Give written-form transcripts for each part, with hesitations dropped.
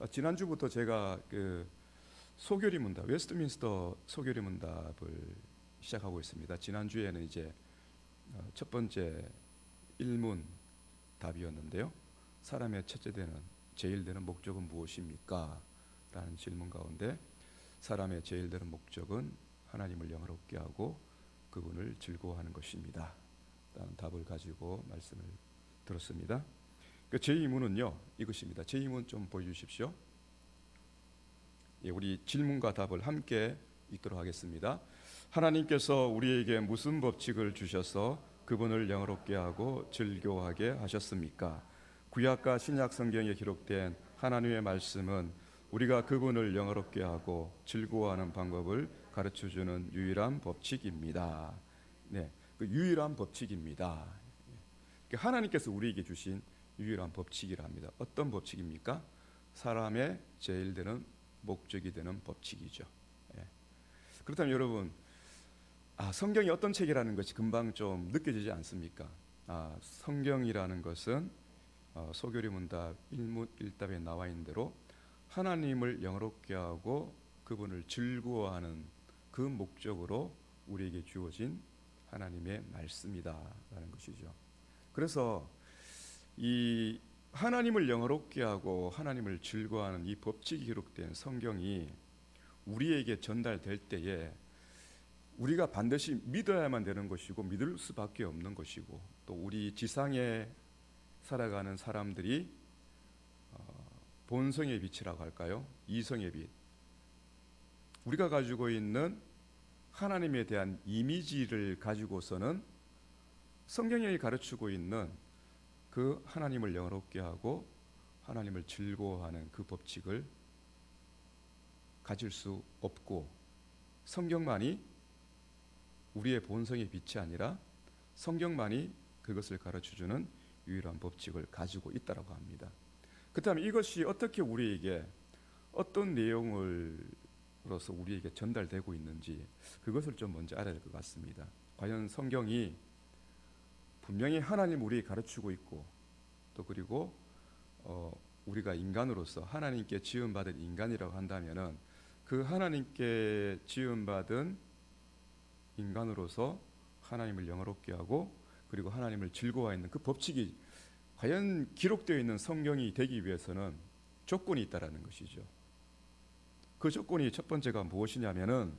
지난주부터 제가 그 소교리 문답, 웨스트민스터 소교리 문답을 시작하고 있습니다. 지난주에는 이제 첫 번째 일문 답이었는데요. 사람의 첫째 되는 제일 되는 목적은 무엇입니까? 라는 질문 가운데 사람의 제일 되는 목적은 하나님을 영화롭게 하고 그분을 즐거워하는 것입니다. 라는 답을 가지고 말씀을 들었습니다. 제 의문은요, 이것입니다. 제 의문 좀 보여주십시오. 우리 질문과 답을 함께 읽도록 하겠습니다. 하나님께서 우리에게 무슨 법칙을 주셔서 그분을 영화롭게 하고 즐거워하게 하셨습니까? 구약과 신약 성경에 기록된 하나님의 말씀은 우리가 그분을 영화롭게 하고 즐거워하는 방법을 가르쳐주는 유일한 법칙입니다. 네, 그 유일한 법칙입니다. 하나님께서 우리에게 주신 유일한 법칙이라 합니다. 어떤 법칙입니까? 사람의 제일 되는 목적이 되는 법칙이죠. 그렇다면 여러분, 성경이 어떤 책이라는 것이 금방 좀 느껴지지 않습니까? 성경이라는 것은 소교리 문답 1문 1답에 나와 있는 대로 하나님을 영화롭게 하고 그분을 즐거워하는 그 목적으로 우리에게 주어진 하나님의 말씀이다라는 것이죠. 그래서 이 하나님을 영화롭게 하고 하나님을 즐거워하는 이 법칙이 기록된 성경이 우리에게 전달될 때에 우리가 반드시 믿어야만 되는 것이고 믿을 수밖에 없는 것이고, 또 우리 지상에 살아가는 사람들이 본성의 빛이라고 할까요? 이성의 빛, 우리가 가지고 있는 하나님에 대한 이미지를 가지고서는 성경이 가르치고 있는 그 하나님을 영화롭게 하고 하나님을 즐거워하는 그 법칙을 가질 수 없고, 성경만이 우리의 본성의 빛이 아니라 성경만이 그것을 가르쳐주는 유일한 법칙을 가지고 있다고 합니다. 그렇다면 이것이 어떻게 우리에게 어떤 내용으로서 우리에게 전달되고 있는지 그것을 좀 먼저 알아야 될 것 같습니다. 과연 성경이 분명히 하나님 우리에게 가르치고 있고, 또 그리고 우리가 인간으로서 하나님께 지음받은 인간이라고 한다면은 그 하나님께 지음받은 인간으로서 하나님을 영화롭게 하고 그리고 하나님을 즐거워하는 그 법칙이 과연 기록되어 있는 성경이 되기 위해서는 조건이 있다라는 것이죠. 그 조건이 첫 번째가 무엇이냐면은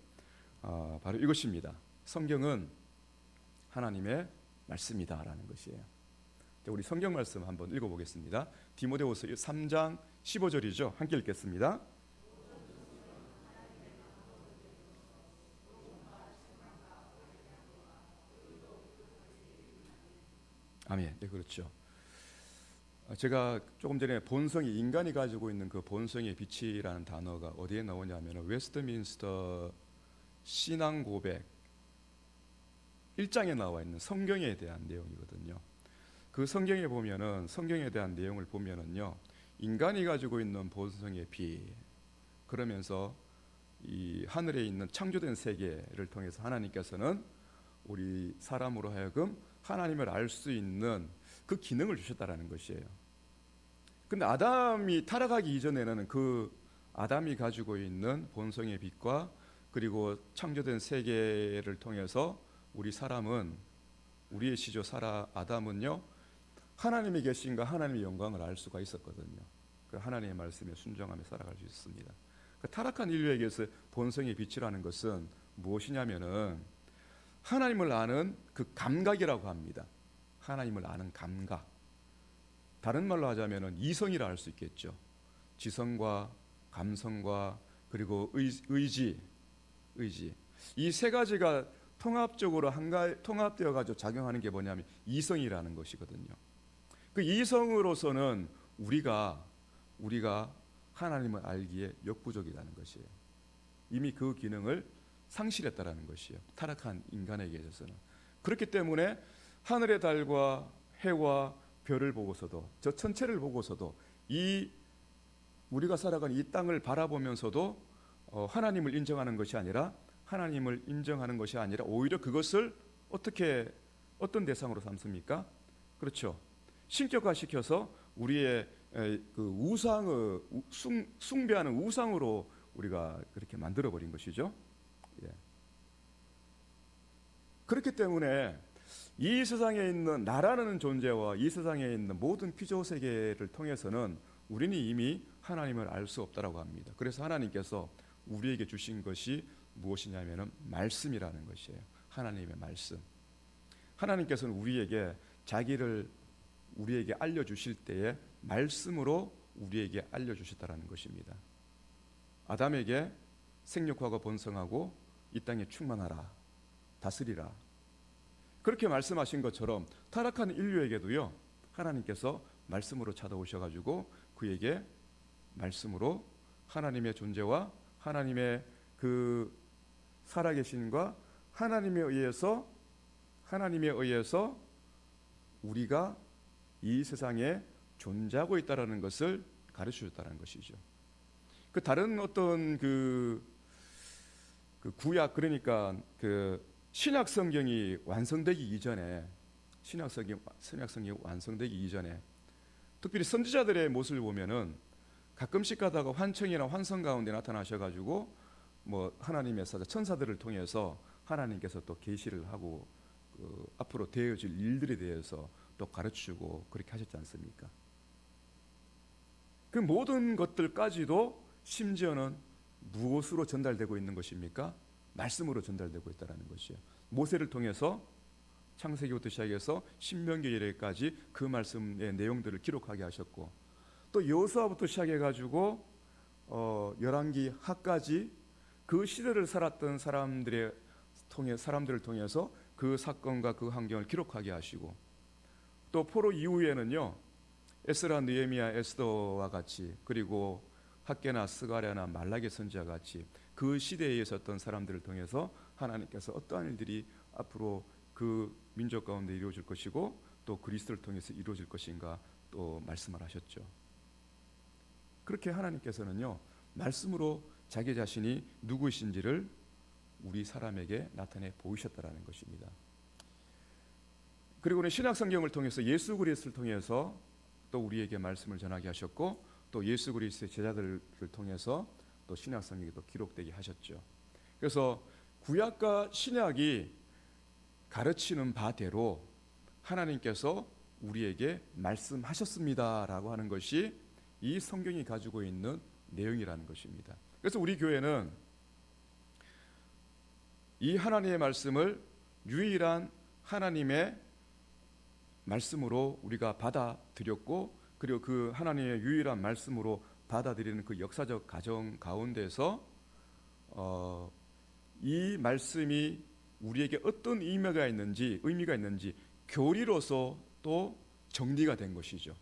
바로 이것입니다. 성경은 하나님의 말씀이다라는 것이에요. 우리 성경 말씀 한번 읽어보겠습니다. 디모데후서 3장 15절이죠. 함께 읽겠습니다. 아멘. 네, 그렇죠. 제가 조금 전에 본성이, 인간이 가지고 있는 그 본성의 빛이라는 단어가 어디에 나오냐면 웨스트민스터 신앙 고백 1장에 나와 있는 성경에 대한 내용이거든요. 그 성경에 보면은, 성경에 대한 내용을 보면은요, 인간이 가지고 있는 본성의 빛, 그러면서 이 하늘에 있는 창조된 세계를 통해서 하나님께서는 우리 사람으로 하여금 하나님을 알 수 있는 그 기능을 주셨다라는 것이에요. 근데 아담이 타락하기 이전에는 그 아담이 가지고 있는 본성의 빛과 그리고 창조된 세계를 통해서 우리 사람은, 우리의 시조 아담은요, 하나님이 계신가 하나님의 영광을 알 수가 있었거든요. 그 하나님의 말씀에 순종하며 살아갈 수 있습니다. 그 타락한 인류에게서 본성의 빛이라는 것은 무엇이냐면은 하나님을 아는 그 감각이라고 합니다. 하나님을 아는 감각. 다른 말로 하자면은 이성이라 할 수 있겠죠. 지성과 감성과 그리고 의지. 이 세 가지가 통합적으로 통합되어 가지고 작용하는 게 뭐냐면 이성이라는 것이거든요. 그 이성으로서는 우리가 하나님을 알기에 역부족이라는 것이에요. 이미 그 기능을 상실했다라는 것이에요. 타락한 인간에게 있어서는. 그렇기 때문에 하늘의 달과 해와 별을 보고서도, 저 천체를 보고서도, 이 우리가 살아가는 이 땅을 바라보면서도 하나님을 인정하는 것이 아니라 오히려 그것을 어떤 대상으로 삼습니까? 그렇죠. 신격화시켜서 우리의 그 우상의 숭배하는 우상으로 우리가 그렇게 만들어 버린 것이죠. 예. 그렇기 때문에 이 세상에 있는 나라는 존재와 이 세상에 있는 모든 피조 세계를 통해서는 우리는 이미 하나님을 알 수 없다라고 합니다. 그래서 하나님께서 우리에게 주신 것이 무엇이냐면은 말씀이라는 것이에요. 하나님의 말씀. 하나님께서는 우리에게 자기를 우리에게 알려주실 때에 말씀으로 우리에게 알려주셨다라는 것입니다. 아담에게 생육하고 번성하고 이 땅에 충만하라, 다스리라, 그렇게 말씀하신 것처럼 타락한 인류에게도요, 하나님께서 말씀으로 찾아오셔가지고 그에게 말씀으로 하나님의 존재와 하나님의 그 살아계신과 하나님에 의해서 우리가 이 세상에 존재하고 있다라는 것을 가르쳐 줬다는 것이죠. 그 다른 어떤 그 구약, 그러니까 그 신약 성경이 완성되기 이전에, 신약 성경이 완성되기 이전에 특별히 선지자들의 모습을 보면은 가끔씩 가다가 환청이나 환성 가운데 나타나셔가지고 뭐 하나님의 사자 천사들을 통해서 하나님께서 또 계시를 하고 그 앞으로 되어질 일들에 대해서 또 가르치고 그렇게 하셨지 않습니까? 그 모든 것들까지도 심지어는 무엇으로 전달되고 있는 것입니까? 말씀으로 전달되고 있다는 것이에요. 모세를 통해서 창세기부터 시작해서 신명기에 이르기까지 그 말씀의 내용들을 기록하게 하셨고, 또 여호수아부터 시작해가지고 열왕기 하까지 그 시대를 살았던 사람들을 통해서 그 사건과 그 환경을 기록하게 하시고, 또 포로 이후에는요 에스라, 느헤미야, 에스더와 같이, 그리고 학개나 스가랴나 말라기 선지자 같이 그 시대에 있었던 사람들을 통해서 하나님께서 어떠한 일들이 앞으로 그 민족 가운데 이루어질 것이고 또 그리스도를 통해서 이루어질 것인가 또 말씀을 하셨죠. 그렇게 하나님께서는요 말씀으로 자기 자신이 누구이신지를 우리 사람에게 나타내 보이셨다라는 것입니다. 그리고는 신약 성경을 통해서 예수 그리스도를 통해서 또 우리에게 말씀을 전하게 하셨고, 또 예수 그리스도의 제자들을 통해서 또 신약 성경이 또 기록되게 하셨죠. 그래서 구약과 신약이 가르치는 바대로 하나님께서 우리에게 말씀하셨습니다라고 하는 것이 이 성경이 가지고 있는 내용이라는 것입니다. 그래서 우리 교회는 이 하나님의 말씀을 유일한 하나님의 말씀으로 우리가 받아들였고, 그리고 그 하나님의 유일한 말씀으로 받아들이는 그 역사적 과정 가운데서 이 말씀이 우리에게 어떤 의미가 있는지 교리로서 또 정리가 된 것이죠.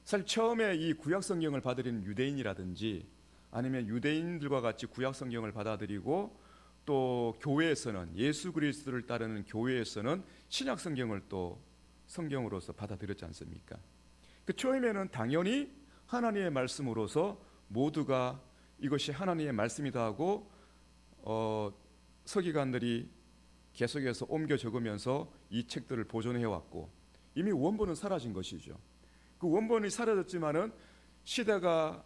사실 처음에 이 구약 성경을 받아들이는 유대인이라든지 아니면 유대인들과 같이 구약 성경을 받아들이고 또 교회에서는 예수 그리스도를 따르는 교회에서는 신약 성경을 또 성경으로서 받아들였지 않습니까? 그 처음에는 당연히 하나님의 말씀으로서 모두가 이것이 하나님의 말씀이다 하고 서기관들이 계속해서 옮겨 적으면서 이 책들을 보존해 왔고, 이미 원본은 사라진 것이죠. 그 원본이 사라졌지만은 시대가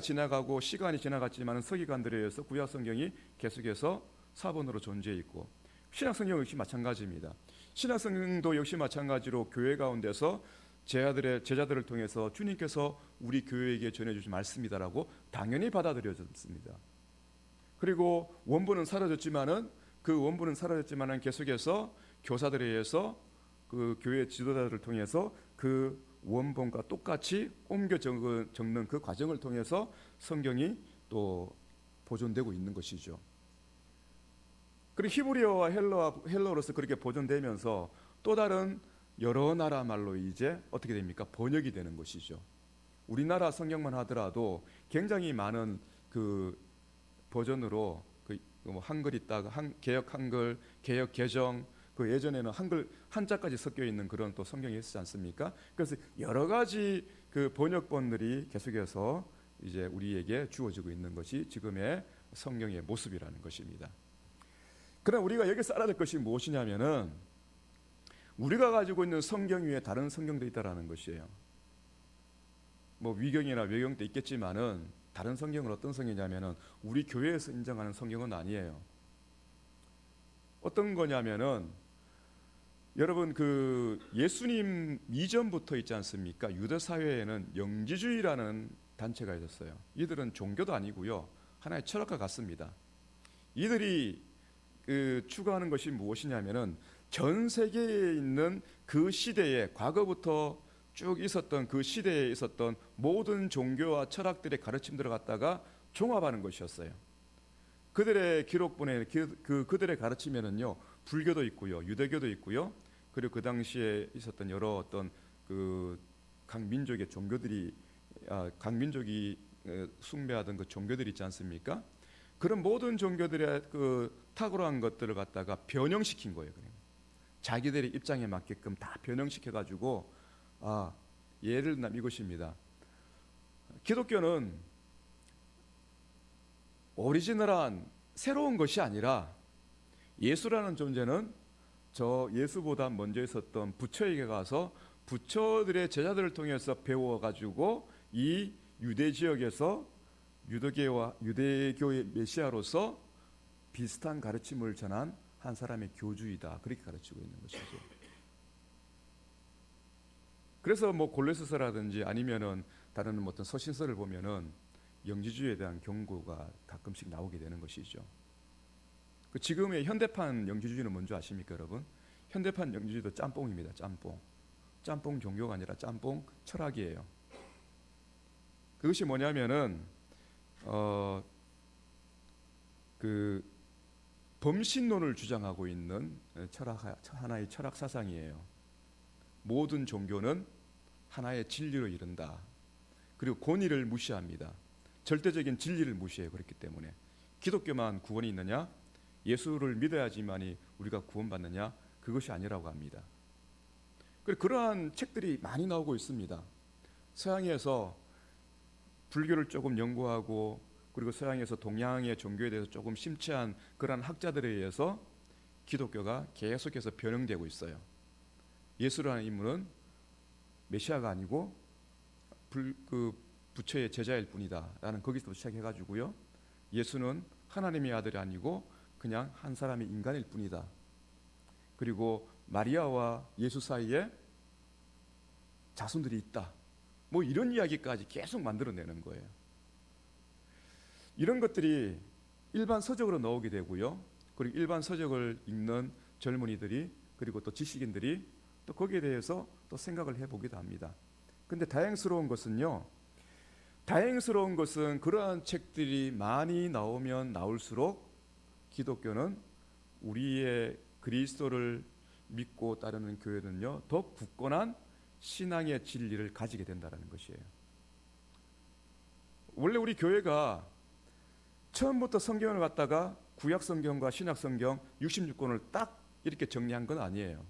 지나가고 시간이 지나갔지만은 서기관들에 의해서 구약 성경이 계속해서 사본으로 존재해 있고, 신약 성경 역시 마찬가지입니다. 신약 성경도 역시 마찬가지로 교회 가운데서 제자들을 통해서 주님께서 우리 교회에게 전해주신 말씀이다라고 당연히 받아들여졌습니다. 그리고 원본은 사라졌지만은 계속해서 교사들에 의해서 그 교회 지도자들을 통해서 그 원본과 똑같이 옮겨 적는 그 과정을 통해서 성경이 또 보존되고 있는 것이죠. 그리고 히브리어와 헬러어로서 그렇게 보존되면서 또 다른 여러 나라 말로 이제 어떻게 됩니까? 번역이 되는 것이죠. 우리나라 성경만 하더라도 굉장히 많은 그 버전으로 한글 있다가 개역 한글, 개역 개정, 그 예전에는 한자까지 섞여 있는 그런 또 성경이 있지 않습니까? 그래서 여러 가지 그 번역본들이 계속해서 이제 우리에게 주어지고 있는 것이 지금의 성경의 모습이라는 것입니다. 그러나 우리가 여기서 알아야 될 것이 무엇이냐면은 우리가 가지고 있는 성경 위에 다른 성경도 있다라는 것이에요. 뭐 위경이나 외경 때 있겠지만은 다른 성경은 어떤 성경이냐면은 우리 교회에서 인정하는 성경은 아니에요. 어떤 거냐면은 여러분 그 예수님 이전부터 있지 않습니까? 유대 사회에는 영지주의라는 단체가 있었어요. 이들은 종교도 아니고요, 하나의 철학과 같습니다. 이들이 추구하는 것이 무엇이냐면은 전 세계에 있는 그 시대에 과거부터 쭉 있었던 그 시대에 있었던 모든 종교와 철학들의 가르침들을 갖다가 종합하는 것이었어요. 그들의 기록본에 그들의 가르침에는요, 불교도 있고요, 유대교도 있고요, 그리고 그 당시에 있었던 여러 어떤 그 각 민족의 종교들이 각 민족이 숭배하던 그 종교들이 있지 않습니까? 그런 모든 종교들의 그 탁월한 것들을 갖다가 변형시킨 거예요. 그냥 자기들의 입장에 맞게끔 다 변형시켜 가지고 예를 들면 이것입니다. 기독교는 오리지널한 새로운 것이 아니라 예수라는 존재는 저 예수보다 먼저 있었던 부처에게 가서 부처들의 제자들을 통해서 배워가지고 이 유대 지역에서 유대교의 메시아로서 비슷한 가르침을 전한 한 사람의 교주이다, 그렇게 가르치고 있는 것이죠. 그래서 뭐 골로새서라든지 아니면은 다른 어떤 서신서를 보면은 영지주의에 대한 경고가 가끔씩 나오게 되는 것이죠. 그 지금의 현대판 영지주의는 뭔지 아십니까, 여러분? 현대판 영지주의도 짬뽕입니다. 짬뽕 종교가 아니라 짬뽕 철학이에요. 그것이 뭐냐면은 그 범신론을 주장하고 있는 하나의 철학 사상이에요. 모든 종교는 하나의 진리로 이른다. 그리고 권위를 무시합니다. 절대적인 진리를 무시해요. 그렇기 때문에 기독교만 구원이 있느냐? 예수를 믿어야지만이 우리가 구원받느냐? 그것이 아니라고 합니다. 그리고 그러한 책들이 많이 나오고 있습니다. 서양에서 불교를 조금 연구하고 그리고 서양에서 동양의 종교에 대해서 조금 심취한 그러한 학자들에 의해서 기독교가 계속해서 변형되고 있어요. 예수라는 인물은 메시아가 아니고 부처의 제자일 뿐이다 라는 거기서 시작해가지고요, 예수는 하나님의 아들이 아니고 그냥 한 사람의 인간일 뿐이다. 그리고 마리아와 예수 사이에 자손들이 있다, 뭐 이런 이야기까지 계속 만들어내는 거예요. 이런 것들이 일반 서적으로 나오게 되고요, 그리고 일반 서적을 읽는 젊은이들이 그리고 또 지식인들이 또 거기에 대해서 또 생각을 해보기도 합니다. 근데 다행스러운 것은 그러한 책들이 많이 나오면 나올수록 기독교는 우리의 그리스도를 믿고 따르는 교회는요, 더 굳건한 신앙의 진리를 가지게 된다는 것이에요. 원래 우리 교회가 처음부터 성경을 갖다가 구약 성경과 신약 성경 66권을 딱 이렇게 정리한 건 아니에요.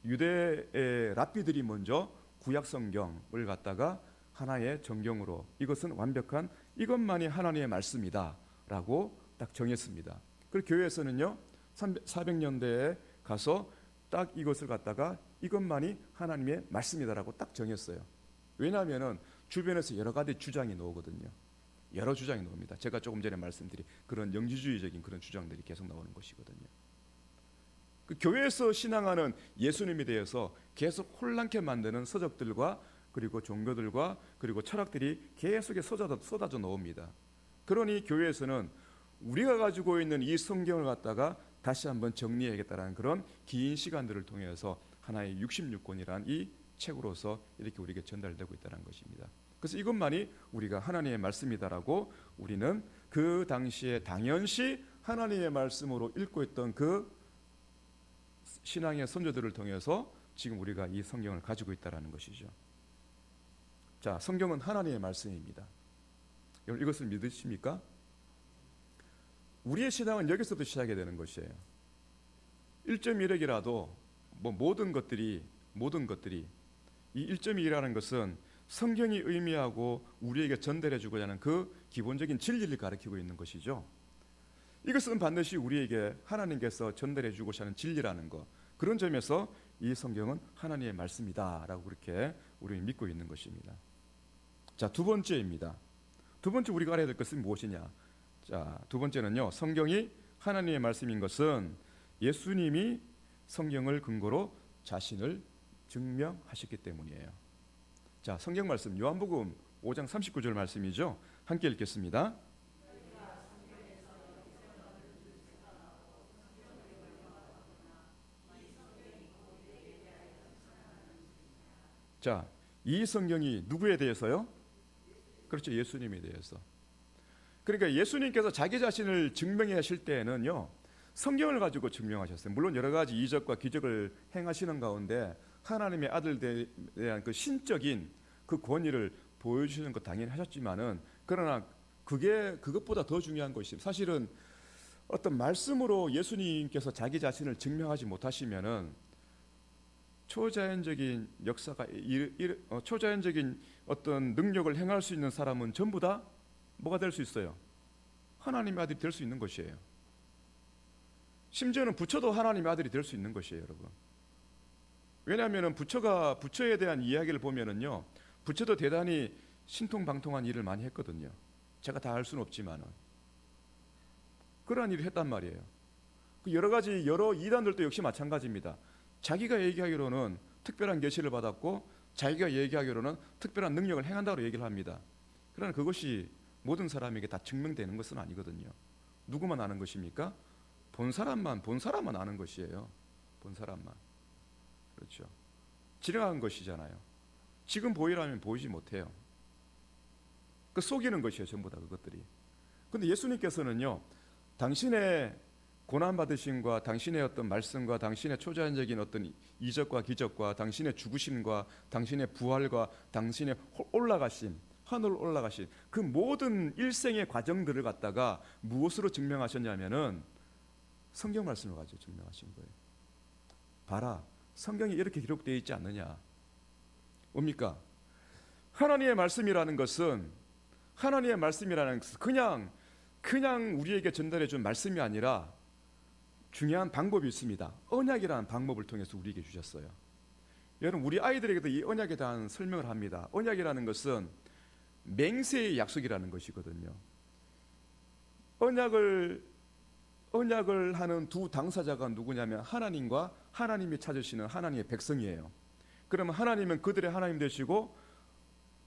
유대의 랍비들이 먼저 구약 성경을 갖다가 하나의 정경으로 이것은 완벽한 이것만이 하나님의 말씀이다라고 딱 정했습니다. 그리고 교회에서는요 400년대에 가서 딱 이것을 갖다가 이것만이 하나님의 말씀이다라고 딱 정했어요. 왜냐하면은 주변에서 여러 가지 주장이 나오거든요. 여러 주장이 나옵니다. 제가 조금 전에 말씀드린 그런 영지주의적인 그런 주장들이 계속 나오는 것이거든요. 그 교회에서 신앙하는 예수님에 대해서 계속 혼란케 만드는 서적들과 그리고 종교들과 그리고 철학들이 계속해서 쏟아져 나옵니다. 그러니 교회에서는 우리가 가지고 있는 이 성경을 갖다가 다시 한번 정리해야겠다는 그런 긴 시간들을 통해서 하나의 66권이란 이 책으로서 이렇게 우리에게 전달되고 있다는 것입니다. 그래서 이것만이 우리가 하나님의 말씀이다라고 우리는 그 당시에 당연시 하나님의 말씀으로 읽고 있던 그 신앙의 선조들을 통해서 지금 우리가 이 성경을 가지고 있다는 것이죠. 자, 성경은 하나님의 말씀입니다. 여러분 이것을 믿으십니까? 우리의 신앙은 여기서도 시작이 되는 것이에요. 1.1핵이라도 모든 것들이 이 1.1이라는 것은 성경이 의미하고 우리에게 전달해 주고자 하는 그 기본적인 진리를 가리키고 있는 것이죠. 이것은 반드시 우리에게 하나님께서 전달해 주고자 하는 진리라는 것, 그런 점에서 이 성경은 하나님의 말씀이다라고 그렇게 우리는 믿고 있는 것입니다. 자, 두 번째입니다. 두 번째 우리가 알아야 될 것은 무엇이냐? 자, 두 번째는요, 성경이 하나님의 말씀인 것은 예수님이 성경을 근거로 자신을 증명하셨기 때문이에요. 자, 성경 말씀 요한복음 5장 39절 말씀이죠. 함께 읽겠습니다. 자, 이 성경이 누구에 대해서요? 그렇죠, 예수님에 대해서. 그러니까 예수님께서 자기 자신을 증명하실 때에는요, 성경을 가지고 증명하셨어요. 물론 여러 가지 이적과 기적을 행하시는 가운데 하나님의 아들에 대한 그 신적인 그 권위를 보여주시는 것 당연히 하셨지만은, 그러나 그것보다 더 중요한 것이, 사실은 어떤 말씀으로 예수님께서 자기 자신을 증명하지 못하시면은 초자연적인 역사가 초자연적인 어떤 능력을 행할 수 있는 사람은 전부 다 뭐가 될 수 있어요? 하나님의 아들이 될 수 있는 것이에요. 심지어는 부처도 하나님의 아들이 될 수 있는 것이에요, 여러분. 왜냐하면 부처에 대한 이야기를 보면은요, 부처도 대단히 신통방통한 일을 많이 했거든요. 제가 다 알 수는 없지만은 그러한 일을 했단 말이에요. 여러 이단들도 역시 마찬가지입니다. 자기가 얘기하기로는 특별한 계시를 받았고, 자기가 얘기하기로는 특별한 능력을 행한다고 얘기를 합니다. 그러나 그것이 모든 사람에게 다 증명되는 것은 아니거든요. 누구만 아는 것입니까? 본 사람만 아는 것이에요. 본 사람만. 그렇죠. 지나간 것이잖아요. 지금 보이라면 보이지 못해요. 그 속이는 것이에요, 전부 다 그것들이. 근데 예수님께서는요, 당신의 고난받으심과 당신의 어떤 말씀과 당신의 초자연적인 어떤 이적과 기적과 당신의 죽으심과 당신의 부활과 당신의 올라가심, 하늘 올라가심, 그 모든 일생의 과정들을 갖다가 무엇으로 증명하셨냐면은 성경 말씀을 가지고 증명하신 거예요. 봐라, 성경이 이렇게 기록되어 있지 않느냐. 뭡니까? 하나님의 말씀이라는 것은 그냥 우리에게 전달해 준 말씀이 아니라 중요한 방법이 있습니다. 언약이라는 방법을 통해서 우리에게 주셨어요. 여러분, 우리 아이들에게도 이 언약에 대한 설명을 합니다. 언약이라는 것은 맹세의 약속이라는 것이거든요. 언약을 하는 두 당사자가 누구냐면 하나님과 하나님이 찾으시는 하나님의 백성이에요. 그러면 하나님은 그들의 하나님 되시고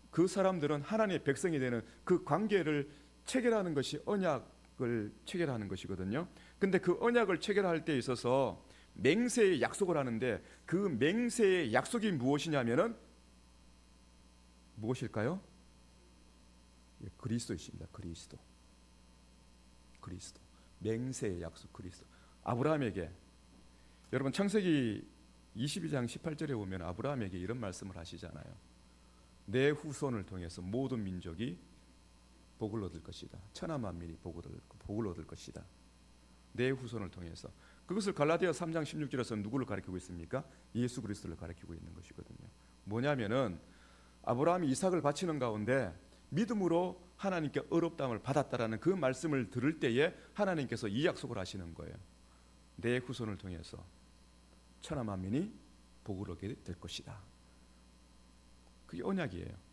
그 사람들은 하나님의 백성이 되는 그 관계를 체결하는 것이 언약을 체결하는 것이거든요. 근데 그 언약을 체결할 때 있어서 맹세의 약속을 하는데, 그 맹세의 약속이 무엇이냐면은 무엇일까요? 그리스도이십니다. 그리스도. 맹세의 약속, 그리스도. 아브라함에게, 여러분 창세기 22장 18절에 보면 아브라함에게 이런 말씀을 하시잖아요. 내 후손을 통해서 모든 민족이 복을 얻을 것이다. 천하 만민이 복을 얻을 것이다. 내 후손을 통해서. 그것을 갈라디아 3장 16절에서 누구를 가리키고 있습니까? 예수 그리스도를 가리키고 있는 것이거든요. 뭐냐면은 아브라함이 이삭을 바치는 가운데 믿음으로 하나님께 의롭다함을 받았다라는 그 말씀을 들을 때에 하나님께서 이 약속을 하시는 거예요. 내 후손을 통해서 천하 만민이 복을 얻게 될 것이다. 그게 언약이에요.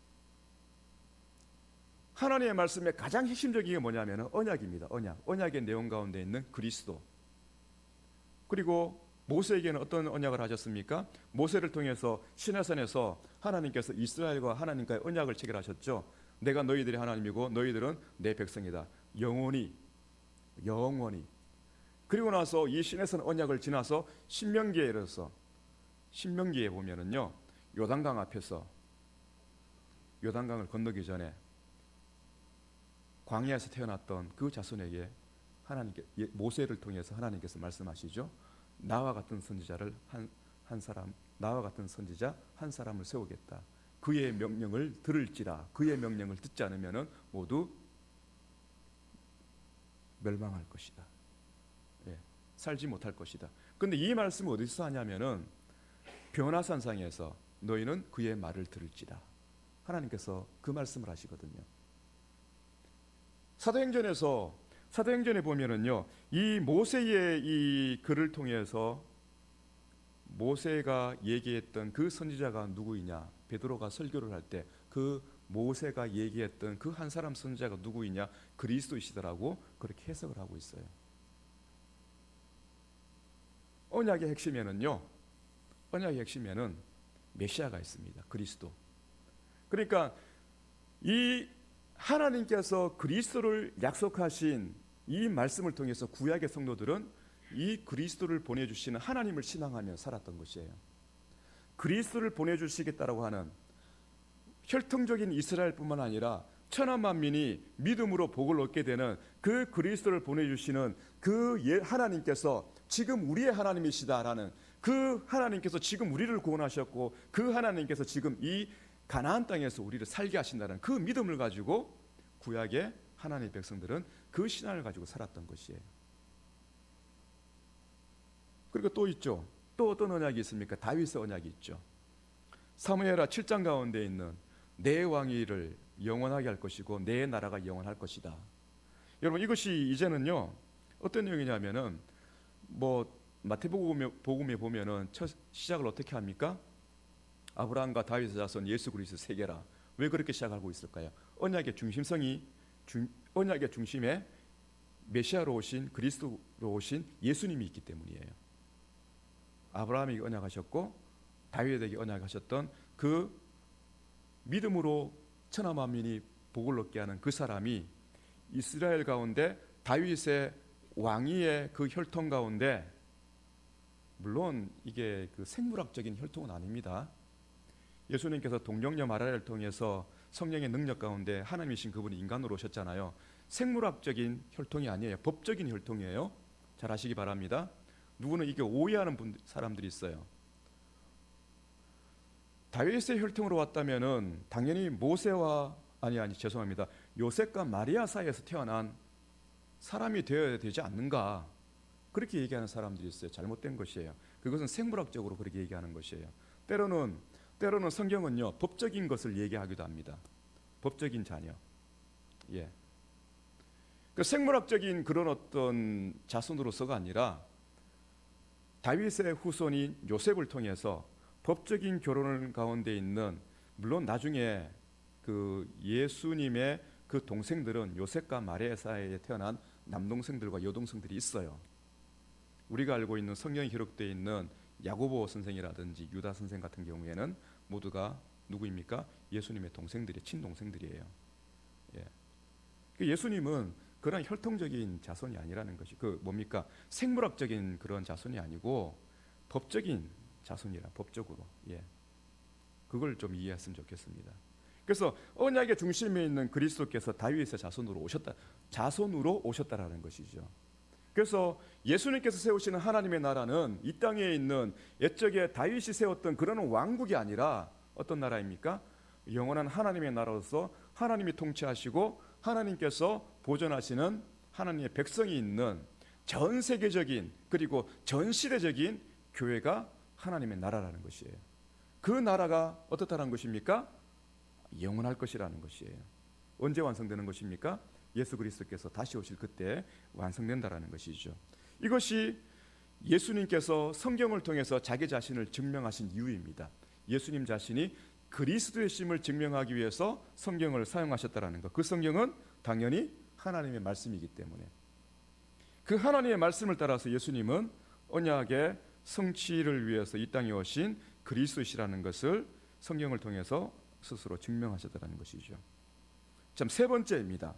하나님의 말씀의 가장 핵심적인 게 뭐냐면 언약입니다. 언약의 내용 가운데 있는 그리스도. 그리고 모세에게는 어떤 언약을 하셨습니까? 모세를 통해서 시내산에서 하나님께서 이스라엘과 하나님과의 언약을 체결하셨죠. 내가 너희들의 하나님이고 너희들은 내 백성이다. 영원히. 그리고 나서 이 시내산 언약을 지나서 신명기에 이르러서, 신명기에 보면은요, 요단강 앞에서 요단강을 건너기 전에 광야에서 태어났던 그 자손에게 하나님께, 모세를 통해서 하나님께서 말씀하시죠. 나와 같은 선지자를 나와 같은 선지자 한 사람을 세우겠다. 그의 명령을 들을지라. 그의 명령을 듣지 않으면은 모두 멸망할 것이다. 살지 못할 것이다. 그런데 이 말씀을 어디서 하냐면은 변화산상에서 너희는 그의 말을 들을지라. 하나님께서 그 말씀을 하시거든요. 사도행전에 보면은요, 이 모세의 이 글을 통해서 모세가 얘기했던 그 선지자가 누구이냐? 베드로가 설교를 할 때 그 모세가 얘기했던 그 한 사람 선지자가 누구이냐? 그리스도이시더라고 그렇게 해석을 하고 있어요. 언약의 핵심에는요, 언약의 핵심에는 메시아가 있습니다. 그리스도. 그러니까 이 하나님께서 그리스도를 약속하신 이 말씀을 통해서 구약의 성도들은 이 그리스도를 보내주시는 하나님을 신앙하며 살았던 것이에요. 그리스도를 보내주시겠다라고 하는 혈통적인 이스라엘뿐만 아니라 천하 만민이 믿음으로 복을 얻게 되는 그 그리스도를 보내주시는 그 하나님께서 지금 우리의 하나님이시다라는, 그 하나님께서 지금 우리를 구원하셨고 그 하나님께서 지금 이 가나안 땅에서 우리를 살게 하신다는 그 믿음을 가지고 구약의 하나님의 백성들은 그 신앙을 가지고 살았던 것이에요. 그리고 또 있죠. 또 어떤 언약이 있습니까? 다윗의 언약이 있죠. 사무엘하 7장 가운데 있는 내 왕위를 영원하게 할 것이고 내 나라가 영원할 것이다. 여러분, 이것이 이제는요 어떤 내용이냐면은 마태복음에 보면은 첫 시작을 어떻게 합니까? 아브라함과 다윗의 자손 예수 그리스도 세계라. 왜 그렇게 시작하고 있을까요? 언약의 중심에 메시아로 오신 그리스도로 오신 예수님이 있기 때문이에요. 아브라함이 언약하셨고 다윗에게 언약하셨던 그 믿음으로 천하 만민이 복을 얻게 하는 그 사람이 이스라엘 가운데 다윗의 왕위의 그 혈통 가운데, 물론 이게 그 생물학적인 혈통은 아닙니다. 예수님께서 동정녀 마리아를 통해서 성령의 능력 가운데 하나님이신 그분이 인간으로 오셨잖아요. 생물학적인 혈통이 아니에요. 법적인 혈통이에요. 잘 아시기 바랍니다. 누구는 이게 오해하는 사람들이 있어요. 다윗의 혈통으로 왔다면은 당연히 모세와 죄송합니다. 요셉과 마리아 사이에서 태어난 사람이 되어야 되지 않는가, 그렇게 얘기하는 사람들이 있어요. 잘못된 것이에요. 그것은 생물학적으로 그렇게 얘기하는 것이에요. 때로는 성경은요 법적인 것을 얘기하기도 합니다. 법적인 자녀. 예. 그 생물학적인 그런 어떤 자손으로서가 아니라 다윗의 후손인 요셉을 통해서 법적인 결혼을 가운데 있는, 물론 나중에 그 예수님의 그 동생들은 요셉과 마리아 사이에 태어난 남동생들과 여동생들이 있어요. 우리가 알고 있는 성경에 기록되어 있는 야고보 선생이라든지 유다 선생 같은 경우에는 모두가 누구입니까? 예수님의 동생들이, 친동생들이에요. 예. 예수님은 그런 혈통적인 자손이 아니라는 것이 뭡니까? 생물학적인 그런 자손이 아니고 법적인 자손이라, 법적으로. 예. 그걸 좀 이해했으면 좋겠습니다. 그래서 언약의 중심에 있는 그리스도께서 다윗의 자손으로 오셨다라는 것이죠. 그래서 예수님께서 세우시는 하나님의 나라는 이 땅에 있는 옛적에 다윗이 세웠던 그런 왕국이 아니라 어떤 나라입니까? 영원한 하나님의 나라로서 하나님이 통치하시고 하나님께서 보존하시는 하나님의 백성이 있는 전 세계적인 그리고 전 시대적인 교회가 하나님의 나라라는 것이에요. 그 나라가 어떻다는 것입니까? 영원할 것이라는 것이에요. 언제 완성되는 것입니까? 예수 그리스도께서 다시 오실 그때 완성된다라는 것이죠. 이것이 예수님께서 성경을 통해서 자기 자신을 증명하신 이유입니다. 예수님 자신이 그리스도의 심을 증명하기 위해서 성경을 사용하셨다라는 것. 그 성경은 당연히 하나님의 말씀이기 때문에 그 하나님의 말씀을 따라서 예수님은 언약의 성취를 위해서 이 땅에 오신 그리스도시라는 것을 성경을 통해서 스스로 증명하셨다는 것이죠. 참, 세 번째입니다.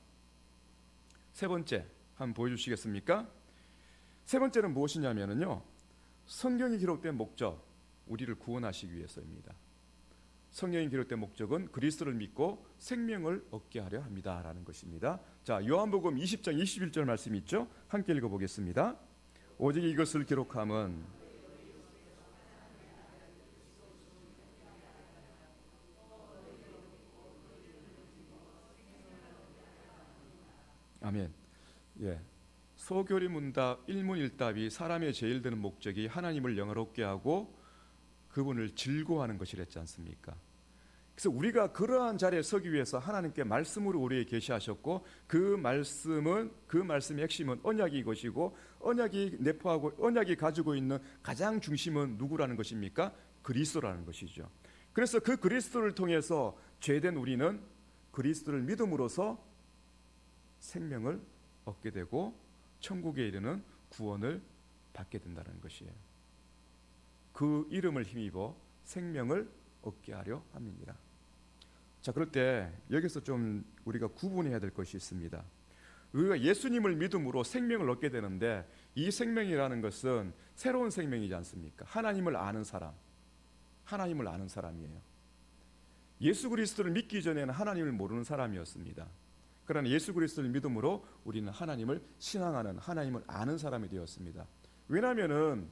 세 번째 한번 보여주시겠습니까? 세 번째는 무엇이냐면요, 성경이 기록된 목적, 우리를 구원하시기 위해서입니다. 성경이 기록된 목적은 그리스도를 믿고 생명을 얻게 하려 합니다라는 것입니다. 자, 요한복음 20장 21절 말씀 있죠? 함께 읽어보겠습니다. 오직 이것을 기록함은 아멘. 예. 소교리 문답 일문일답이 사람의 제일 드는 목적이 하나님을 영화롭게 하고 그분을 즐거워하는 것이랬지 않습니까? 그래서 우리가 그러한 자리에 서기 위해서 하나님께 말씀으로 우리에게 계시하셨고 그 말씀의 핵심은 언약이 것이고 언약이 내포하고 언약이 가지고 있는 가장 중심은 누구라는 것입니까? 그리스도라는 것이죠. 그래서 그 그리스도를 통해서 죄된 우리는 그리스도를 믿음으로써 생명을 얻게 되고 천국에 이르는 구원을 받게 된다는 것이에요. 그 이름을 힘입어 생명을 얻게 하려 함이니라. 자, 그럴 때 여기서 좀 우리가 구분해야 될 것이 있습니다. 우리가 예수님을 믿음으로 생명을 얻게 되는데 이 생명이라는 것은 새로운 생명이지 않습니까? 하나님을 아는 사람, 하나님을 아는 사람이에요. 예수 그리스도를 믿기 전에는 하나님을 모르는 사람이었습니다. 그러나 예수 그리스도를 믿음으로 우리는 하나님을 신앙하는, 하나님을 아는 사람이 되었습니다. 왜냐하면은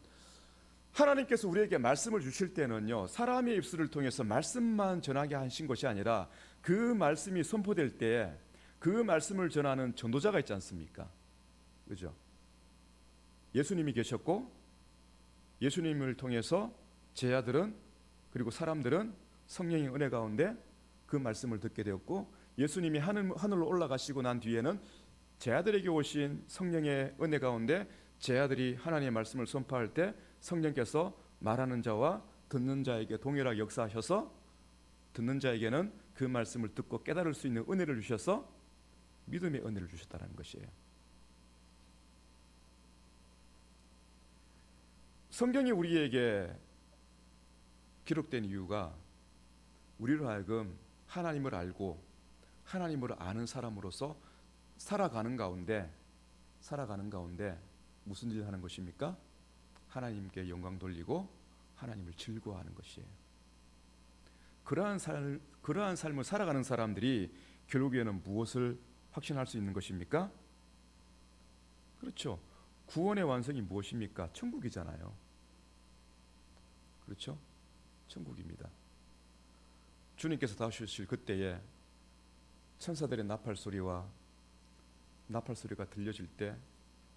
하나님께서 우리에게 말씀을 주실 때는요, 사람의 입술을 통해서 말씀만 전하게 하신 것이 아니라 그 말씀이 선포될 때 그 말씀을 전하는 전도자가 있지 않습니까? 그죠? 예수님이 계셨고 예수님을 통해서 제자들은 그리고 사람들은 성령의 은혜 가운데 그 말씀을 듣게 되었고, 예수님이 하늘로 올라가시고 난 뒤에는 제자들에게 오신 성령의 은혜 가운데 제자들이 하나님의 말씀을 선포할 때 성령께서 말하는 자와 듣는 자에게 동일하게 역사하셔서 듣는 자에게는 그 말씀을 듣고 깨달을 수 있는 은혜를 주셔서 믿음의 은혜를 주셨다는 것이에요. 성경이 우리에게 기록된 이유가 우리로 하여금 하나님을 알고 하나님을 아는 사람으로서 살아가는 가운데 무슨 일을 하는 것입니까? 하나님께 영광 돌리고 하나님을 즐거워하는 것이에요. 그러한 삶을 살아가는 사람들이 결국에는 무엇을 확신할 수 있는 것입니까? 그렇죠. 구원의 완성이 무엇입니까? 천국이잖아요. 그렇죠? 천국입니다. 주님께서 다시 오실 그때에 천사들의 나팔 소리가 들려질 때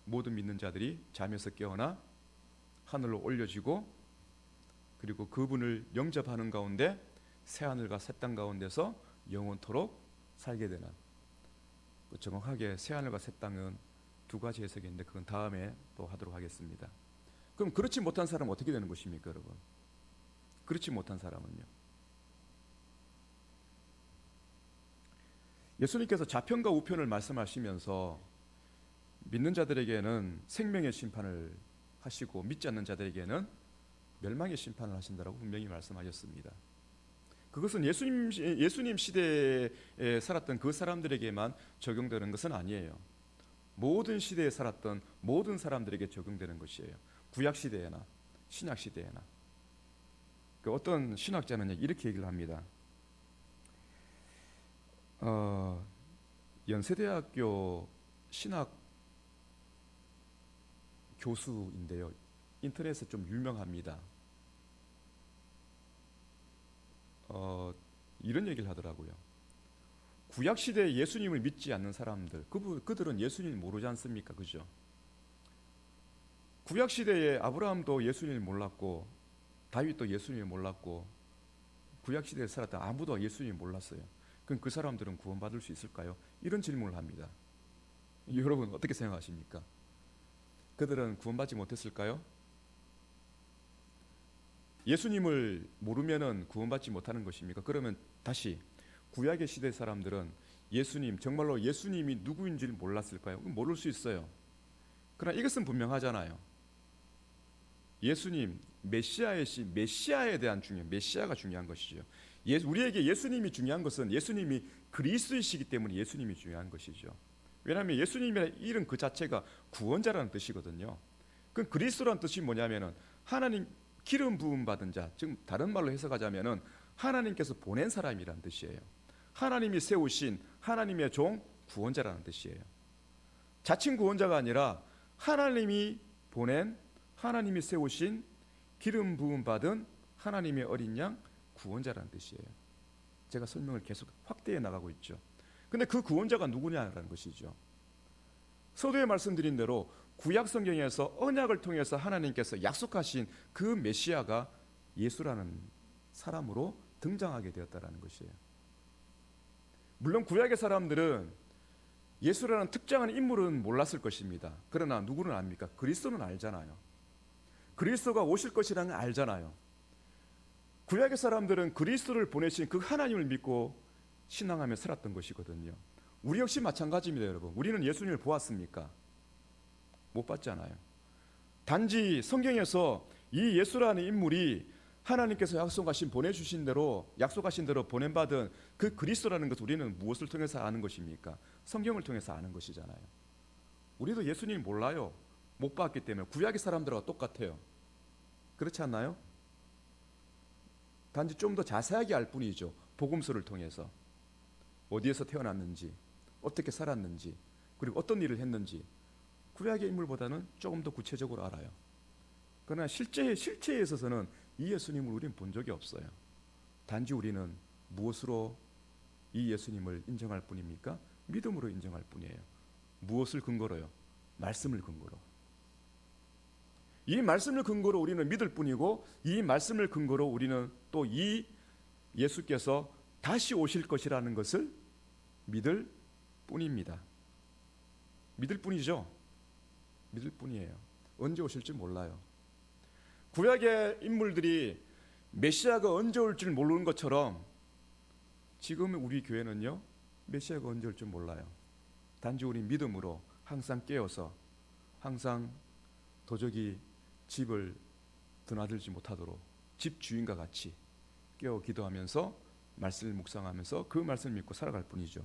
모든 믿는 자들이 잠에서 깨어나 하늘로 올려지고, 그리고 그분을 영접하는 가운데 새하늘과 새 땅 가운데서 영원토록 살게 되는, 정확하게 새하늘과 새 땅은 두 가지 해석이 있는데 그건 다음에 또 하도록 하겠습니다. 그럼 그렇지 못한 사람은 어떻게 되는 것입니까, 여러분? 그렇지 못한 사람은요, 예수님께서 좌편과 우편을 말씀하시면서 믿는 자들에게는 생명의 심판을 하시고 믿지 않는 자들에게는 멸망의 심판을 하신다라고 분명히 말씀하셨습니다. 그것은 예수님 시대에 살았던 그 사람들에게만 적용되는 것은 아니에요. 모든 시대에 살았던 모든 사람들에게 적용되는 것이에요. 구약 시대에나 신약 시대에나. 어떤 신학자는 이렇게 얘기를 합니다. 연세대학교 신학 교수인데요, 인터넷에 좀 유명합니다. 이런 얘기를 하더라고요. 구약 시대에 예수님을 믿지 않는 사람들, 그들은 예수님을 모르지 않습니까? 그죠? 구약 시대에 아브라함도 예수님을 몰랐고 다윗도 예수님을 몰랐고 구약 시대에 살았던 아무도 예수님을 몰랐어요. 그럼 그 사람들은 구원받을 수 있을까요? 이런 질문을 합니다. 여러분 어떻게 생각하십니까? 그들은 구원받지 못했을까요? 예수님을 모르면은 구원받지 못하는 것입니까? 그러면 다시 구약의 시대 사람들은 예수님, 정말로 예수님이 누구인지를 몰랐을까요? 모를 수 있어요. 그러나 이것은 분명하잖아요. 예수님, 메시아에 대한 메시아가 중요한 것이죠. 우리에게 예수님이 중요한 것은 예수님이 그리스도이시기 때문에 예수님이 중요한 것이죠. 왜냐하면 예수님이라는 이름 그 자체가 구원자라는 뜻이거든요. 그 그리스도라는 뜻이 뭐냐면은 하나님 기름 부음 받은 자, 즉 다른 말로 해석하자면은 하나님께서 보낸 사람이라는 뜻이에요. 하나님이 세우신 하나님의 종 구원자라는 뜻이에요. 자칭 구원자가 아니라 하나님이 보낸, 하나님이 세우신 기름 부음 받은 하나님의 어린 양 구원자라는 뜻이에요. 제가 설명을 계속 확대해 나가고 있죠. 근데 그 구원자가 누구냐라는 것이죠. 서두에 말씀드린 대로 구약 성경에서 언약을 통해서 하나님께서 약속하신 그 메시아가 예수라는 사람으로 등장하게 되었다라는 것이에요. 물론 구약의 사람들은 예수라는 특정한 인물은 몰랐을 것입니다. 그러나 누구는 압니까? 그리스도는 알잖아요. 그리스도가 오실 것이라는 걸 알잖아요. 구약의 사람들은 그리스도를 보내신 그 하나님을 믿고 신앙하며 살았던 것이거든요. 우리 역시 마찬가지입니다, 여러분. 우리는 예수님을 보았습니까? 못 봤잖아요. 단지 성경에서 이 예수라는 인물이 하나님께서 보내주신 대로 약속하신 대로 보냄받은 그 그리스도라는 것을 우리는 무엇을 통해서 아는 것입니까? 성경을 통해서 아는 것이잖아요. 우리도 예수님 몰라요. 못 봤기 때문에. 구약의 사람들과 똑같아요. 그렇지 않나요? 단지 좀 더 자세하게 알 뿐이죠. 복음서를 통해서 어디에서 태어났는지, 어떻게 살았는지, 그리고 어떤 일을 했는지 구약의 인물보다는 조금 더 구체적으로 알아요. 그러나 실제에 있어서는 이 예수님을 우리는 본 적이 없어요. 단지 우리는 무엇으로 이 예수님을 인정할 뿐입니까? 믿음으로 인정할 뿐이에요. 무엇을 근거로요? 말씀을 근거로. 이 말씀을 근거로 우리는 믿을 뿐이고, 이 말씀을 근거로 우리는 또 이 예수께서 다시 오실 것이라는 것을 믿을 뿐입니다. 믿을 뿐이죠. 믿을 뿐이에요. 언제 오실지 몰라요. 구약의 인물들이 메시아가 언제 올 줄 모르는 것처럼 지금 우리 교회는요, 메시아가 언제 올 줄 몰라요. 단지 우리 믿음으로 항상 깨어서 항상 도적이 집을 드나들지 못하도록 집 주인과 같이 깨어 기도하면서 말씀을 묵상하면서 그 말씀을 믿고 살아갈 뿐이죠.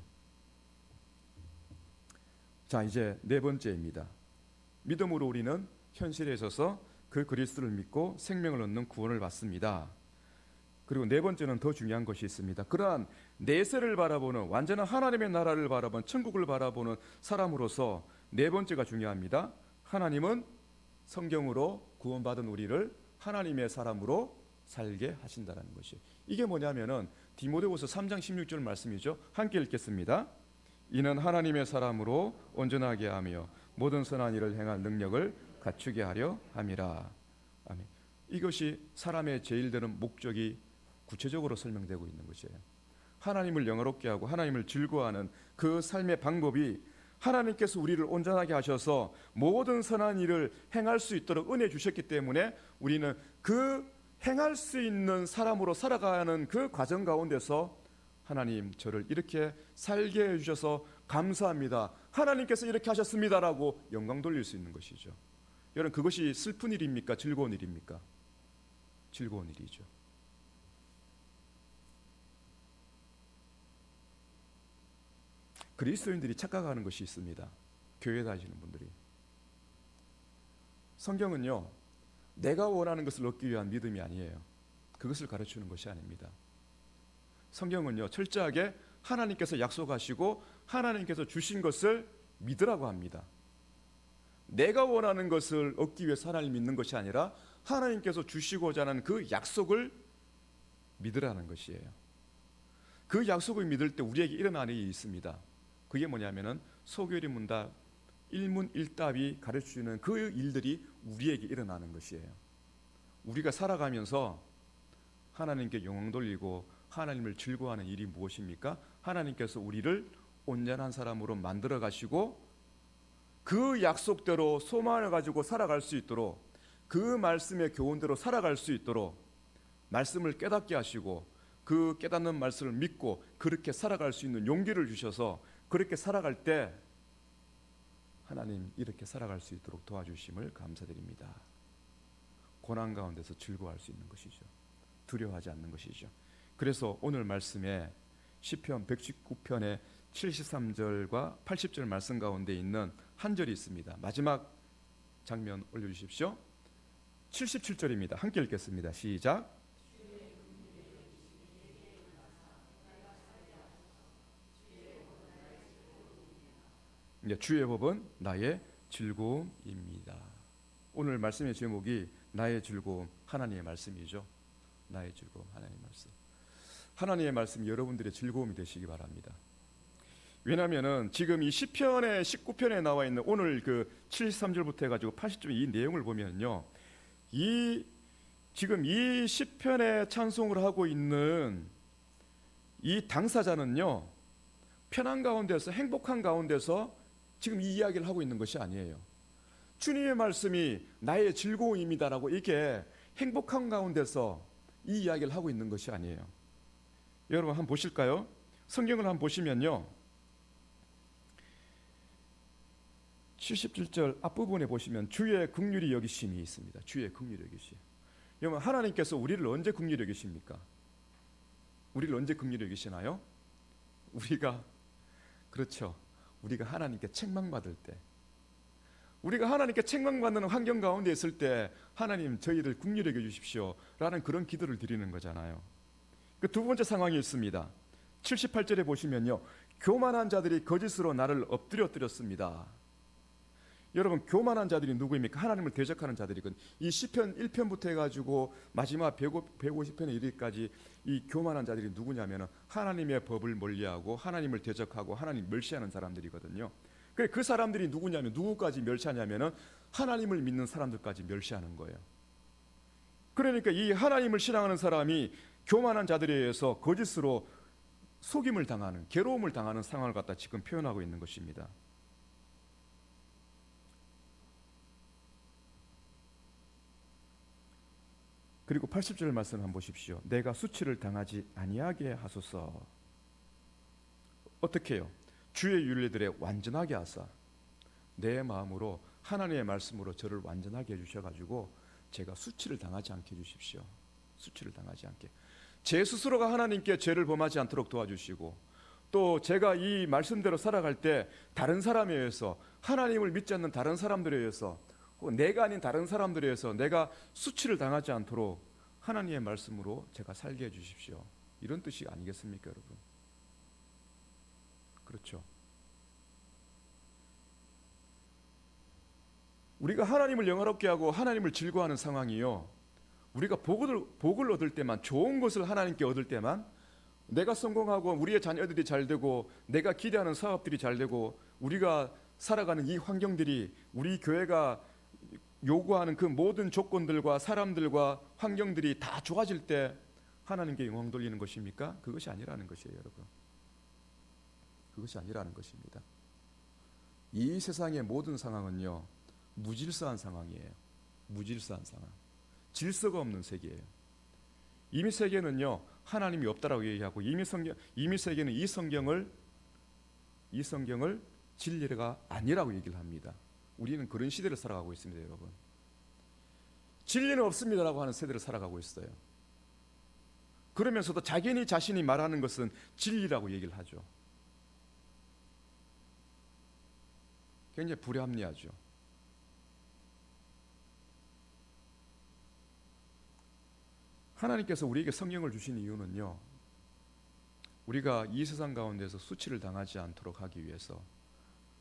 자, 이제 네 번째입니다. 믿음으로 우리는 현실에 있어서 그 그리스도를 믿고 생명을 얻는 구원을 받습니다. 그리고 네 번째는 더 중요한 것이 있습니다. 그러한 내세를 바라보는, 완전한 하나님의 나라를 바라보는, 천국을 바라보는 사람으로서 네 번째가 중요합니다. 하나님은 성경으로 구원받은 우리를 하나님의 사람으로 살게 하신다는 것이. 이게 뭐냐면은 디모데후서 3장 16절 말씀이죠. 함께 읽겠습니다. 이는 하나님의 사람으로 온전하게 하며 모든 선한 일을 행할 능력을 갖추게 하려 함이라. 아멘. 이것이 사람의 제일 되는 목적이 구체적으로 설명되고 있는 것이에요. 하나님을 영화롭게 하고 하나님을 즐거워하는 그 삶의 방법이, 하나님께서 우리를 온전하게 하셔서 모든 선한 일을 행할 수 있도록 은혜 주셨기 때문에 우리는 그 행할 수 있는 사람으로 살아가는 그 과정 가운데서 하나님 저를 이렇게 살게 해주셔서 감사합니다, 하나님께서 이렇게 하셨습니다라고 영광 돌릴 수 있는 것이죠. 여러분, 그것이 슬픈 일입니까? 즐거운 일입니까? 즐거운 일이죠. 그리스도인들이 착각하는 것이 있습니다. 교회 다니시는 분들이. 성경은요, 내가 원하는 것을 얻기 위한 믿음이 아니에요. 그것을 가르치는 것이 아닙니다. 성경은요, 철저하게 하나님께서 약속하시고 하나님께서 주신 것을 믿으라고 합니다. 내가 원하는 것을 얻기 위해서 하나님을 믿는 것이 아니라 하나님께서 주시고자 하는 그 약속을 믿으라는 것이에요. 그 약속을 믿을 때 우리에게 일어나는 일이 있습니다. 그게 뭐냐면은 소교리 문답 일문일답이 가르치는 그 일들이 우리에게 일어나는 것이에요. 우리가 살아가면서 하나님께 영광 돌리고 하나님을 즐거워하는 일이 무엇입니까? 하나님께서 우리를 온전한 사람으로 만들어 가시고 그 약속대로 소망을 가지고 살아갈 수 있도록, 그 말씀의 교훈대로 살아갈 수 있도록 말씀을 깨닫게 하시고 그 깨닫는 말씀을 믿고 그렇게 살아갈 수 있는 용기를 주셔서 그렇게 살아갈 때 하나님 이렇게 살아갈 수 있도록 도와주심을 감사드립니다. 고난 가운데서 즐거워할 수 있는 것이죠. 두려워하지 않는 것이죠. 그래서 오늘 말씀에 시편 119편의 73절과 80절 말씀 가운데 있는 한 절이 있습니다. 마지막 장면 올려주십시오. 77절입니다. 함께 읽겠습니다. 시작. 주의 법은 나의 즐거움입니다. 오늘 말씀의 제목이 나의 즐거움, 하나님의 말씀이죠. 나의 즐거움, 하나님의 말씀. 하나님의 말씀이 여러분들의 즐거움이 되시기 바랍니다. 왜냐하면은 지금 이 시편의 19편에 나와 있는 오늘 그 73절부터 해가지고 80절 이 내용을 보면요, 지금 이 시편의 찬송을 하고 있는 이 당사자는요, 편한 가운데서, 행복한 가운데서 지금 이 이야기를 하고 있는 것이 아니에요. 주님의 말씀이 나의 즐거움입니다라고 이게 행복한 가운데서 이 이야기를 하고 있는 것이 아니에요. 여러분 한번 보실까요? 성경을 한번 보시면요, 77절 앞부분에 보시면 주의 긍휼히 여기심이 있습니다. 주의 긍휼히 여기심. 여러분, 하나님께서 우리를 언제 긍휼히 여기십니까? 우리를 언제 긍휼히 여기시나요? 그렇죠, 우리가 하나님께 책망받을 때, 우리가 하나님께 책망받는 환경 가운데 있을 때 하나님 저희를 긍휼히 여겨 주십시오 라는 그런 기도를 드리는 거잖아요. 그 두 번째 상황이 있습니다. 78절에 보시면요, 교만한 자들이 거짓으로 나를 엎드려뜨렸습니다. 여러분, 교만한 자들이 누구입니까? 하나님을 대적하는 자들이거든요. 이 시편 1편부터 해가지고 마지막 150편에 이르기까지 이 교만한 자들이 누구냐면 하나님의 법을 멀리하고 하나님을 대적하고 하나님 멸시하는 사람들이거든요. 그 사람들이 누구냐면, 누구까지 멸시하냐면 하나님을 믿는 사람들까지 멸시하는 거예요. 그러니까 이 하나님을 신앙하는 사람이 교만한 자들에 의해서 거짓으로 속임을 당하는, 괴로움을 당하는 상황을 갖다 지금 표현하고 있는 것입니다. 그리고 80절 말씀 한번 보십시오. 내가 수치를 당하지 아니하게 하소서. 어떻게 해요? 주의 윤례들에 완전하게 하사 내 마음으로 하나님의 말씀으로 저를 완전하게 해주셔가지고 제가 수치를 당하지 않게 해주십시오. 수치를 당하지 않게, 제 스스로가 하나님께 죄를 범하지 않도록 도와주시고, 또 제가 이 말씀대로 살아갈 때 다른 사람에 의해서, 하나님을 믿지 않는 다른 사람들에 의해서, 내가 아닌 다른 사람들에 의해서 내가 수치를 당하지 않도록 하나님의 말씀으로 제가 살게 해주십시오. 이런 뜻이 아니겠습니까, 여러분? 그렇죠. 우리가 하나님을 영화롭게 하고 하나님을 즐거워하는 상황이요, 우리가 복을 얻을 때만, 좋은 것을 하나님께 얻을 때만, 내가 성공하고 우리의 자녀들이 잘 되고 내가 기대하는 사업들이 잘 되고 우리가 살아가는 이 환경들이, 우리 교회가 요구하는 그 모든 조건들과 사람들과 환경들이 다 좋아질 때 하나님께 영광 돌리는 것입니까? 그것이 아니라는 것이에요, 여러분. 그것이 아니라는 것입니다. 이 세상의 모든 상황은요, 무질서한 상황이에요. 무질서한 상황, 질서가 없는 세계예요. 이미 세계는요, 하나님이 없다라고 얘기하고, 이미 세계는 이 성경을 진리가 아니라고 얘기를 합니다. 우리는 그런 시대를 살아가고 있습니다, 여러분. 진리는 없습니다라고 하는 세대를 살아가고 있어요. 그러면서도 자신이 말하는 것은 진리라고 얘기를 하죠. 굉장히 불합리하죠. 하나님께서 우리에게 성경을 주신 이유는요, 우리가 이 세상 가운데서 수치를 당하지 않도록 하기 위해서,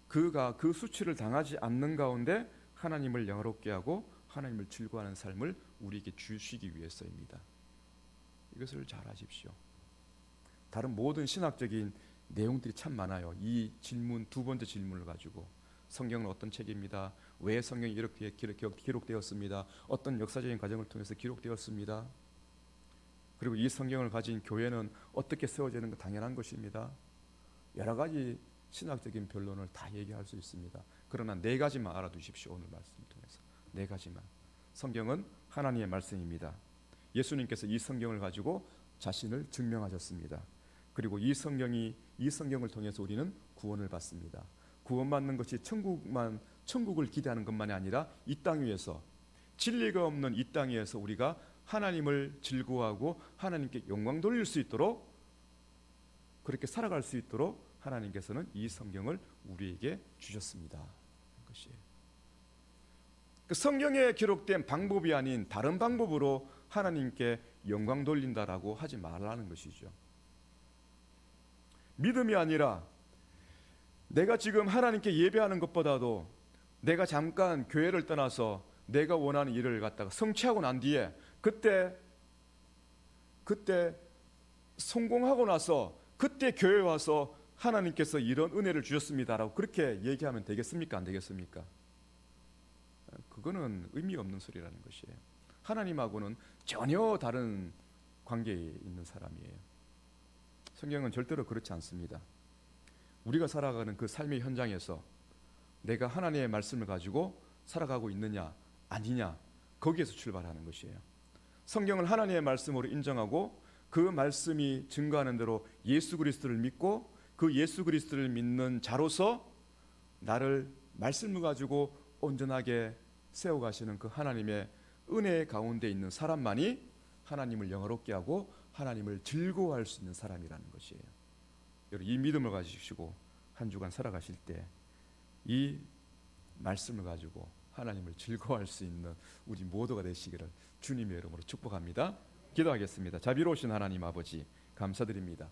그가 그 수치를 당하지 않는 가운데 하나님을 영화롭게 하고 하나님을 즐거워하는 삶을 우리에게 주시기 위해서입니다. 이것을 잘 아십시오. 다른 모든 신학적인 내용들이 참 많아요. 이 질문, 두 번째 질문을 가지고 성경은 어떤 책입니다. 왜 성경이 이렇게 기록되었습니다. 어떤 역사적인 과정을 통해서 기록되었습니다. 그리고 이 성경을 가진 교회는 어떻게 세워지는 건 당연한 것입니다. 여러 가지 신학적인 변론을 다 얘기할 수 있습니다. 그러나 네 가지만 알아두십시오. 오늘 말씀을 통해서 네 가지만. 성경은 하나님의 말씀입니다. 예수님께서 이 성경을 가지고 자신을 증명하셨습니다. 그리고 이 성경을 통해서 우리는 구원을 받습니다. 구원받는 것이 천국을 기대하는 것만이 아니라 이 땅 위에서, 진리가 없는 이 땅 위에서 우리가 하나님을 즐거워하고 하나님께 영광 돌릴 수 있도록, 그렇게 살아갈 수 있도록 하나님께서는 이 성경을 우리에게 주셨습니다. 그것이에요. 그 성경에 기록된 방법이 아닌 다른 방법으로 하나님께 영광 돌린다라고 하지 말라는 것이죠. 믿음이 아니라 내가 지금 하나님께 예배하는 것보다도 내가 잠깐 교회를 떠나서 내가 원하는 일을 갖다가 성취하고 난 뒤에 그때 성공하고 나서 그때 교회 와서 하나님께서 이런 은혜를 주셨습니다라고 그렇게 얘기하면 되겠습니까? 안 되겠습니까? 그거는 의미 없는 소리라는 것이에요. 하나님하고는 전혀 다른 관계에 있는 사람이에요. 성경은 절대로 그렇지 않습니다. 우리가 살아가는 그 삶의 현장에서 내가 하나님의 말씀을 가지고 살아가고 있느냐 아니냐, 거기에서 출발하는 것이에요. 성경을 하나님의 말씀으로 인정하고 그 말씀이 증거하는 대로 예수 그리스도를 믿고 그 예수 그리스도를 믿는 자로서 나를 말씀을 가지고 온전하게 세워가시는 그 하나님의 은혜 가운데 있는 사람만이 하나님을 영화롭게 하고 하나님을 즐거워할 수 있는 사람이라는 것이에요. 여러분, 이 믿음을 가지시고 한 주간 살아가실 때 이 말씀을 가지고 하나님을 즐거워할 수 있는 우리 모두가 되시기를 주님의 이름으로 축복합니다. 기도하겠습니다. 자비로우신 하나님 아버지, 감사드립니다.